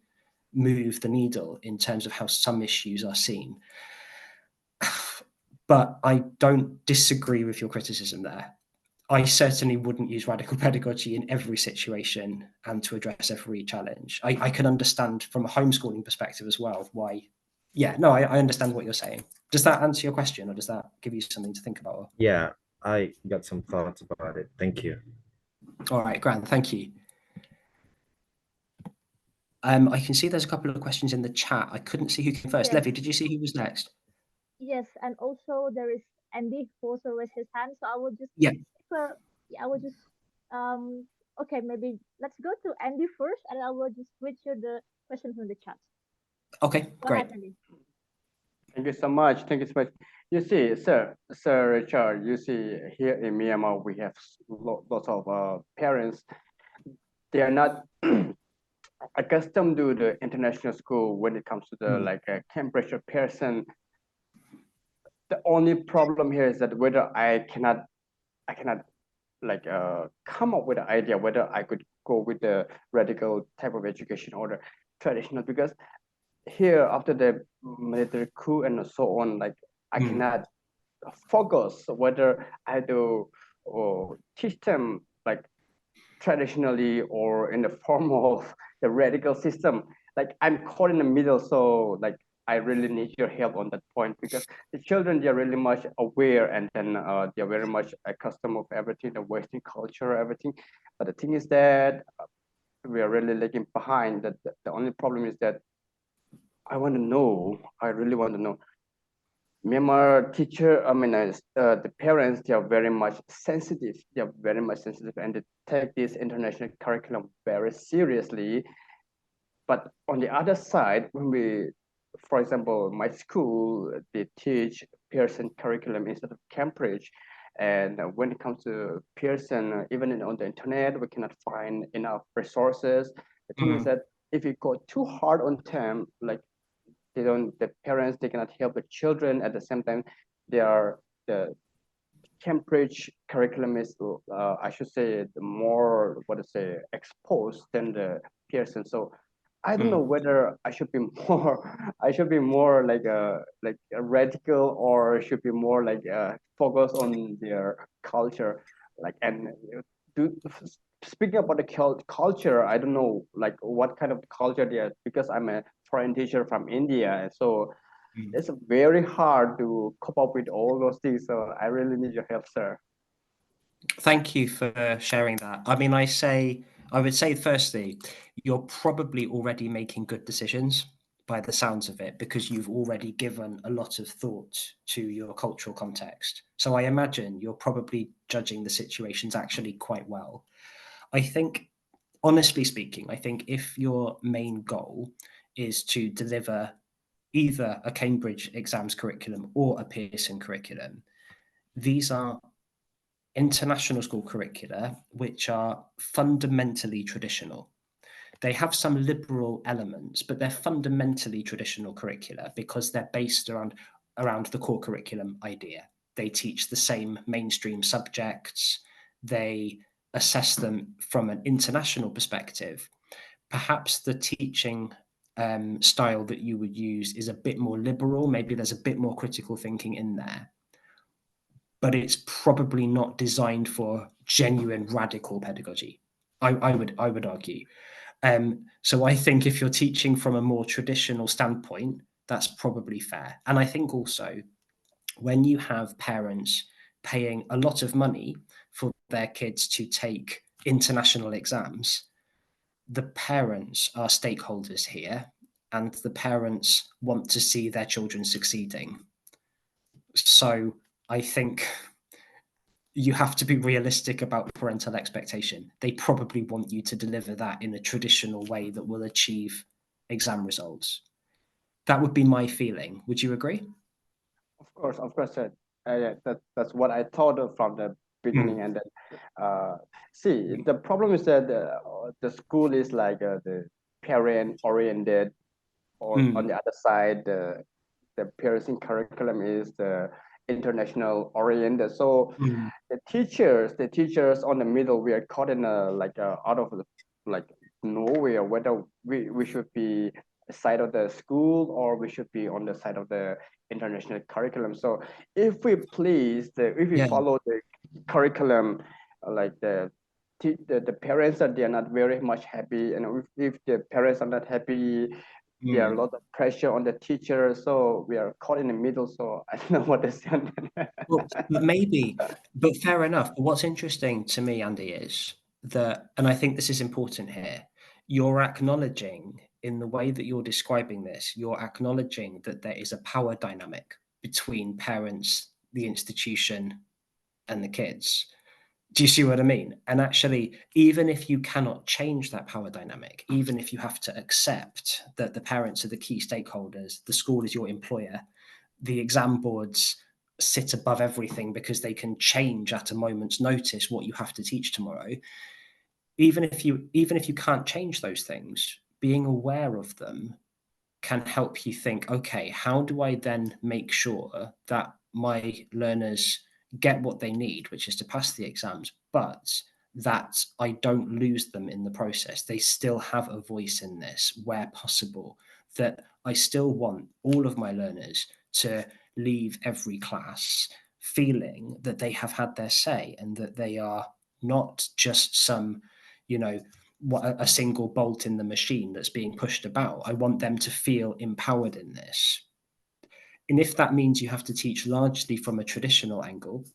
move the needle in terms of how some issues are seen. But I don't disagree with your criticism there. I certainly wouldn't use radical pedagogy in every situation and to address every challenge. I can understand from a homeschooling perspective as well why. Yeah, no, I understand what you're saying. Does that answer your question, or does that give you something to think about? Yeah, I got some thoughts about it. Thank you. All right, Grant, thank you. I can see there's a couple of questions in the chat. I couldn't see who came first. Yes. Levy, did you see who was next? Yes, and also there is Andy who also raised his hand. So I will just Yeah. I will just okay, maybe let's go to Andy first, and I will just switch you the question from the chat. Okay, Go great. ahead, Andy. Thank you so much. Thank you so much. You see, Sir Richard, you see here in Myanmar, we have lots of parents. They are not accustomed to the international school when it comes to the like Cambridge or Pearson. The only problem here is that whether I cannot like come up with an idea whether I could go with the radical type of education or the traditional, because here after the military coup and so on, like I cannot focus whether I do or teach them like traditionally or in the form of the radical system. Like I'm caught in the middle, so like I really need your help on that point, because the children, they're really much aware, and then they're very much accustomed of everything, the Western culture, everything. But the thing is that we are really lagging behind. That the only problem is that I really want to know. Myanmar teacher, the parents, they are very much sensitive. They are very much sensitive, and they take this international curriculum very seriously. But on the other side, when we, for example, my school, they teach Pearson curriculum instead of Cambridge. And when it comes to Pearson, even on the internet, we cannot find enough resources. The thing is that if you go too hard on them, like the parents, they cannot help the children. At the same time, the Cambridge curriculum is, I should say, the more, exposed than the Pearson. So I don't know whether I should be more like a radical, or should be more like focus on their culture. Like, and speaking about the culture, I don't know like what kind of culture they are, because I'm a foreign teacher from India, and so it's very hard to cope up with all those things. So I really need your help, sir. Thank you for sharing that. I mean, I would say firstly, you're probably already making good decisions by the sounds of it, because you've already given a lot of thought to your cultural context. So I imagine you're probably judging the situations actually quite well. I think, honestly speaking, I think if your main goal is to deliver either a Cambridge exams curriculum or a Pearson curriculum, these are international school curricula which are fundamentally traditional. They have some liberal elements, but they're fundamentally traditional curricula because they're based around the core curriculum idea. They teach the same mainstream subjects. They assess them from an international perspective. Perhaps the teaching style that you would use is a bit more liberal. Maybe there's a bit more critical thinking in there, but it's probably not designed for genuine radical pedagogy. I would argue. So I think if you're teaching from a more traditional standpoint, that's probably fair. And I think also when you have parents paying a lot of money for their kids to take international exams, the parents are stakeholders here, and the parents want to see their children succeeding. So I think you have to be realistic about parental expectation. They probably want you to deliver that in a traditional way that will achieve exam results. That would be my feeling. Would you agree? Of course, sir. Yeah, that's what I thought of from the beginning. And then see, the problem is that the school is like the parent oriented, or on the other side, the parenting curriculum is the international oriented. So the teachers on the middle, we are caught in a like out of the like nowhere, whether we should be side of the school or we should be on the side of the international curriculum. So if we if we follow the curriculum, like the parents that they are not very much happy, and if the parents are not happy, there are a lot of pressure on the teacher, so we are caught in the middle. So I don't know what to say on that. Well, but fair enough. But what's interesting to me, Andy, is that, and I think this is important here, you're acknowledging in the way that you're describing this, you're acknowledging that there is a power dynamic between parents, the institution, and the kids. Do you see what I mean? And actually, even if you cannot change that power dynamic, even if you have to accept that the parents are the key stakeholders, the school is your employer, the exam boards sit above everything because they can change at a moment's notice what you have to teach tomorrow. Even if you can't change those things, being aware of them can help you think, okay, how do I then make sure that my learners get what they need, which is to pass the exams, but that I don't lose them in the process. They still have a voice in this where possible, that I still want all of my learners to leave every class feeling that they have had their say and that they are not just some, a single bolt in the machine that's being pushed about. I want them to feel empowered in this. And if that means you have to teach largely from a traditional angle,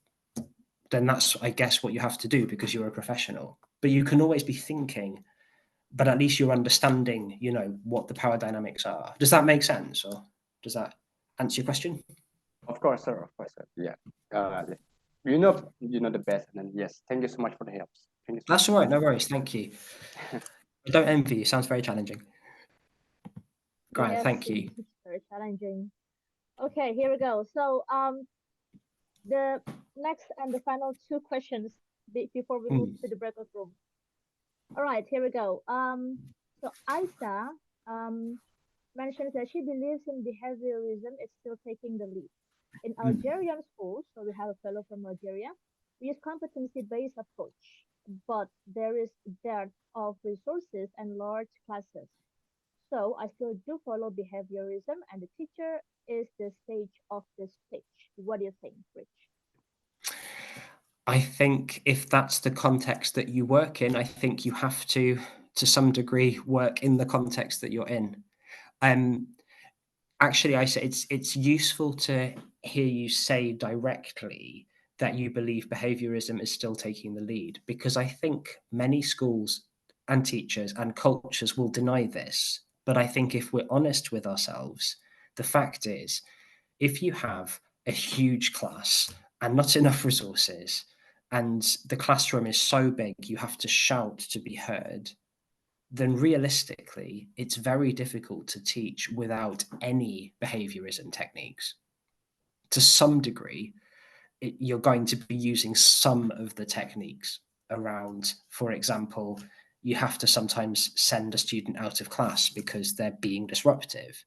then that's, I guess, what you have to do because you're a professional. But you can always be thinking, but at least you're understanding, what the power dynamics are. Does that make sense? Or does that answer your question? Of course, sir. Of course, sir. Yeah. You know the best. And then, yes, thank you so much for the help. Thank you so That's all right. No worries. Thank you. I don't envy you. Sounds very challenging. Great. Yes, Thank you. it's very challenging. Okay, here we go. So the next and the final two questions before we move to the breakout room. All right, here we go. So Aisa mentions that she believes in behaviorism is still taking the lead. In Algerian schools, so we have a fellow from Algeria, we use competency-based approach, but there is dearth of resources and large classes. So I still do follow behaviorism, and the teacher is the stage of the stage. What do you think, Rich? I think if that's the context that you work in, I think you have to some degree, work in the context that you're in. Actually, I say it's useful to hear you say directly that you believe behaviorism is still taking the lead, because I think many schools and teachers and cultures will deny this. But I think if we're honest with ourselves, the fact is, if you have a huge class and not enough resources, and the classroom is so big you have to shout to be heard, then realistically, it's very difficult to teach without any behaviorism techniques. To some degree, you're going to be using some of the techniques around. For example, you have to sometimes send a student out of class because they're being disruptive.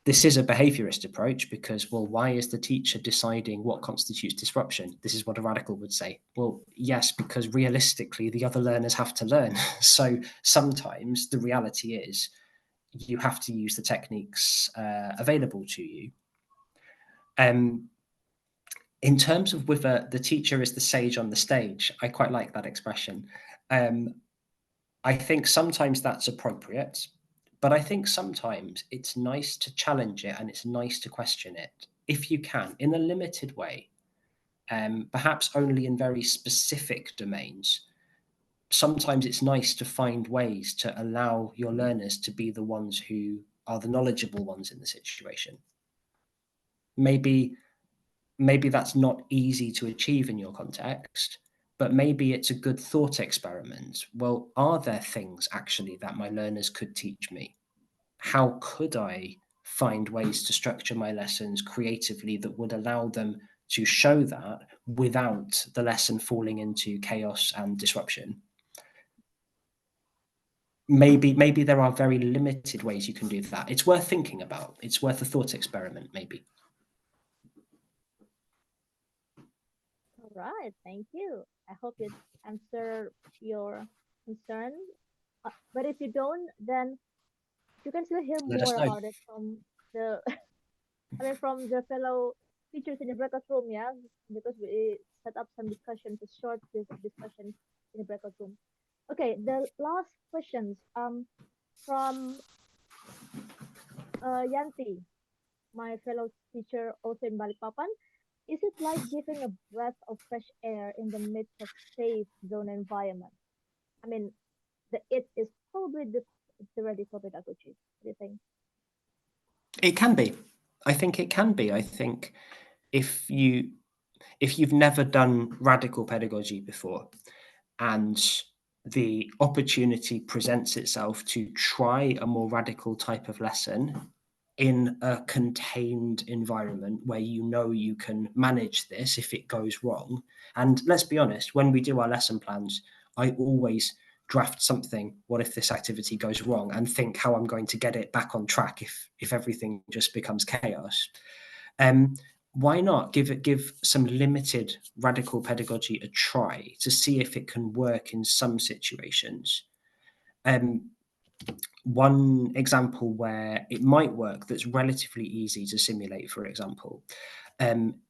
This is a behaviorist approach because, well, why is the teacher deciding what constitutes disruption? This is what a radical would say. Well, yes, because realistically, the other learners have to learn. So sometimes the reality is you have to use the techniques available to you. In terms of whether the teacher is the sage on the stage, I quite like that expression. I think sometimes that's appropriate. But I think sometimes it's nice to challenge it and it's nice to question it, if you can, in a limited way, perhaps only in very specific domains. Sometimes it's nice to find ways to allow your learners to be the ones who are the knowledgeable ones in the situation. Maybe that's not easy to achieve in your context, but maybe it's a good thought experiment. Well, are there things actually that my learners could teach me? How could I find ways to structure my lessons creatively that would allow them to show that without the lesson falling into chaos and disruption. Maybe there are very limited ways you can do that. It's worth thinking about. It's worth a thought experiment, maybe. All right, thank you. I hope it answered your concern. But if you don't, then you can still hear Let us more know. about it from the, I mean, from the fellow teachers in the breakout room, yeah, because we set up some discussions, a short discussions in the breakout room. Okay, the last questions from Yanti, my fellow teacher also in Balikpapan. Is it like giving a breath of fresh air in the midst of safe zone environment? I mean, the it is probably the radical pedagogy. What do you think? It can be. I think it can be. I think if you've never done radical pedagogy before and the opportunity presents itself to try a more radical type of lesson in a contained environment where you know you can manage this if it goes wrong. And let's be honest, when we do our lesson plans, I always draft something, what if this activity goes wrong, and think how I'm going to get it back on track if everything just becomes chaos. Why not give some limited radical pedagogy a try to see if it can work in some situations? One example where it might work that's relatively easy to simulate, for example,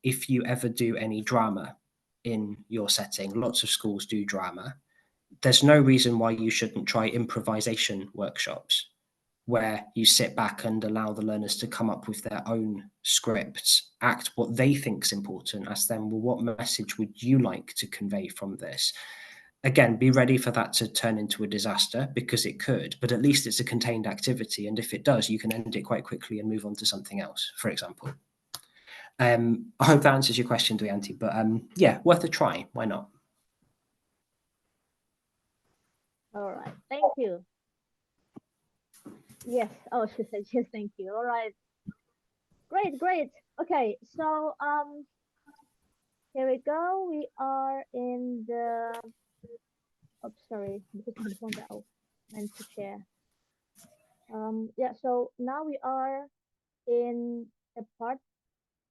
if you ever do any drama in your setting, lots of schools do drama, there's no reason why you shouldn't try improvisation workshops where you sit back and allow the learners to come up with their own scripts, act what they think is important, ask them, well, what message would you like to convey from this? Again, be ready for that to turn into a disaster, because it could, but at least it's a contained activity. And if it does, you can end it quite quickly and move on to something else, for example. I hope that answers your question, Duyanti, but yeah, worth a try. Why not? All right, thank you. Yes. Oh, she said yes. Thank you. All right. Great. Great. Okay. So here we go. We are in the. Oh, sorry, because my phone that I meant to share. Yeah. So now we are in a part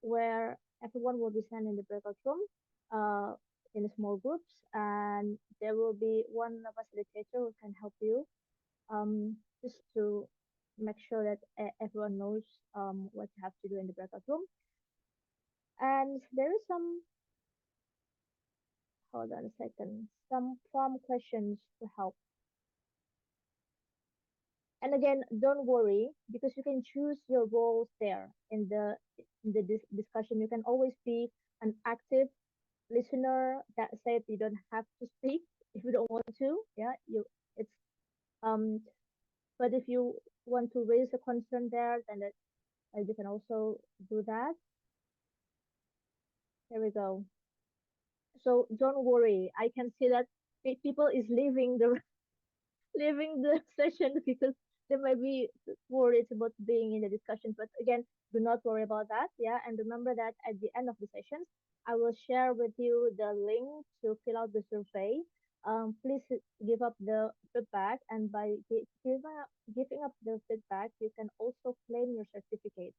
where everyone will be sent in the breakout room, in small groups, and there will be one facilitator who can help you, just to make sure that everyone knows what you have to do in the breakout room. And there is some, hold on a second, some prompt questions to help. And again, don't worry, because you can choose your roles there in the discussion. You can always be an active listener. That said, you don't have to speak if you don't want to. Yeah, it's um. But if you want to raise a concern there, then you can also do that. Here we go. So don't worry. I can see that people is leaving the leaving the session because they might be worried about being in the discussion. But again, do not worry about that. Yeah, and remember that at the end of the sessions, I will share with you the link to fill out the survey. Please give up the feedback, and by giving up the feedback, you can also claim your certificate.